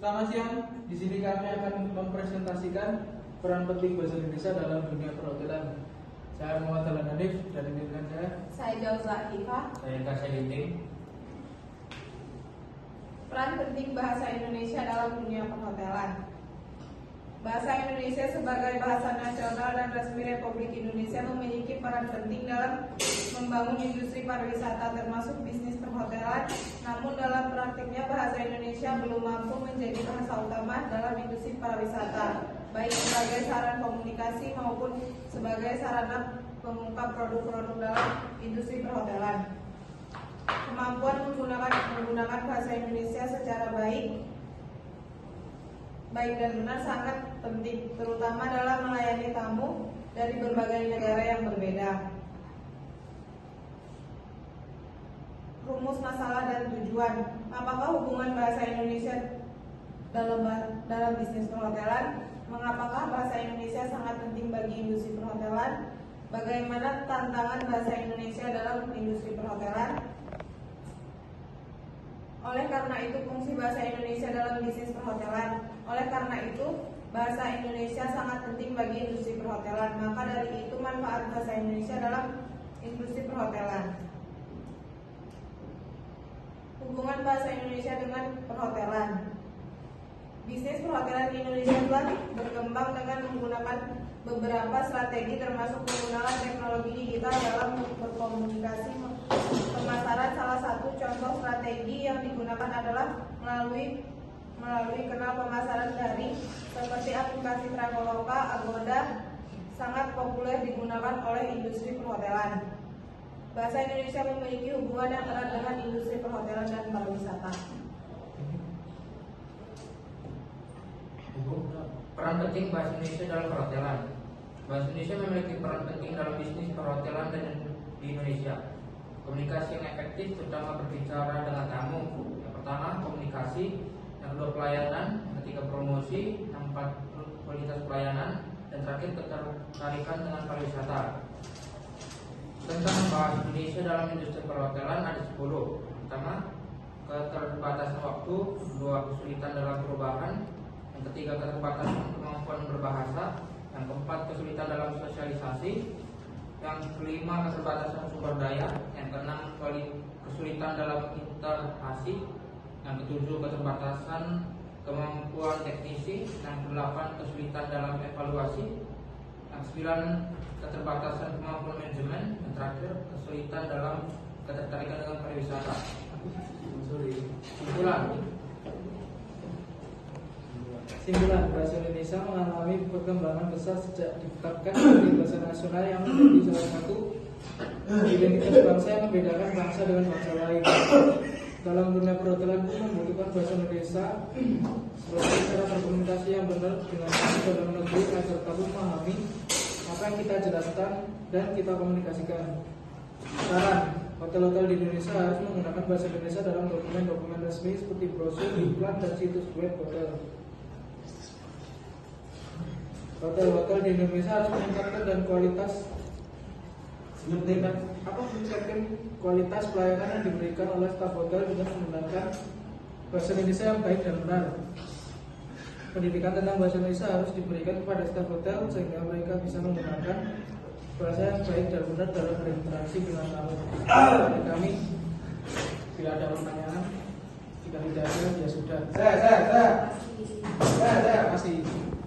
Selamat siang. Di sini kami akan mempresentasikan peran penting bahasa Indonesia dalam dunia perhotelan. Saya Muhammad Dahlan Hanif dari pimpinan Saya Jauza Akifah. Saya Kasih Linting. Peran penting bahasa Indonesia dalam dunia perhotelan. Bahasa Indonesia sebagai bahasa nasional dan resmi Republik Indonesia memiliki peran penting dalam membangun industri pariwisata termasuk bisnis perhotelan. Namun dalam praktiknya bahasa Indonesia belum mampu menjadi bahasa utama dalam industri pariwisata, baik sebagai sarana komunikasi maupun sebagai sarana pengungkap produk-produk dalam industri perhotelan. Kemampuan menggunakan bahasa Indonesia secara baik dan benar sangat penting, terutama dalam melayani tamu dari berbagai negara yang berbeda. Rumus masalah dan tujuan. Apakah hubungan bahasa Indonesia dalam bisnis perhotelan? Mengapakah bahasa Indonesia sangat penting bagi industri perhotelan? Bagaimana tantangan bahasa Indonesia dalam industri perhotelan? Oleh karena itu, fungsi bahasa Indonesia dalam bisnis perhotelan. Oleh karena itu, bahasa Indonesia sangat penting bagi industri perhotelan. Maka dari itu, manfaat bahasa Indonesia dalam industri perhotelan. Hubungan bahasa Indonesia dengan perhotelan. Bisnis perhotelan di Indonesia telah berkembang dengan menggunakan beberapa strategi, termasuk menggunakan teknologi digital dalam berkomunikasi pemasaran. Salah satu contoh strategi yang digunakan adalah melalui kanal pemasaran daring seperti aplikasi Traveloka. Agoda sangat populer digunakan oleh industri perhotelan. Bahasa Indonesia memiliki hubungan yang erat dengan industri perhotelan dan pariwisata. Peran penting bahasa Indonesia dalam perhotelan. Bahasa Indonesia memiliki peran penting dalam bisnis perhotelan dan di Indonesia. Komunikasi yang efektif, terutama berbicara dengan tamu. Yang pertama, komunikasi. Yang kedua, pelayanan. Yang ketiga, promosi. Yang keempat, kualitas pelayanan. Dan terakhir, ketertarikan dengan pariwisata. Tentang bahasa Indonesia dalam industri perhotelan ada 10. Pertama, keterbatasan waktu. Kedua, kesulitan dalam perubahan. Yang ketiga, keterbatasan kemampuan berbahasa. Yang keempat, kesulitan dalam sosialisasi. Yang kelima, keterbatasan sumber daya. Yang keenam, kesulitan dalam interaksi. Yang ketujuh, keterbatasan kemampuan teknisi. Yang kedelapan, kesulitan dalam evaluasi. Yang sembilan, keterbatasan kemampuan manajemen. Yang terakhir, kesulitan dalam ketertarikan dengan pariwisata. Simpulan, bahasa Indonesia mengalami perkembangan besar sejak ditetapkan sebagai bahasa nasional yang menjadi salah satu identitas bangsa yang membedakan bangsa dengan bangsa lain. Dalam dunia perhotelan pun membutuhkan bahasa Indonesia sebagai cara berkomunikasi yang benar dengan tamu dalam negeri agar tamu memahami apa yang kita jelaskan dan kita komunikasikan. Saran, hotel-hotel di Indonesia harus menggunakan bahasa Indonesia dalam dokumen-dokumen resmi seperti brosur, iklan, dan situs web hotel. Hotel-hotel di Indonesia harus meningkatkan kualitas pelayanan yang diberikan oleh staf hotel dengan menggunakan bahasa Indonesia yang baik dan benar. Pendidikan tentang bahasa Indonesia harus diberikan kepada staf hotel sehingga mereka bisa menggunakan bahasa yang baik dan benar dalam berinteraksi dengan tamu. Dari kami, bila ada pertanyaan, jika tidak ada, ya sudah.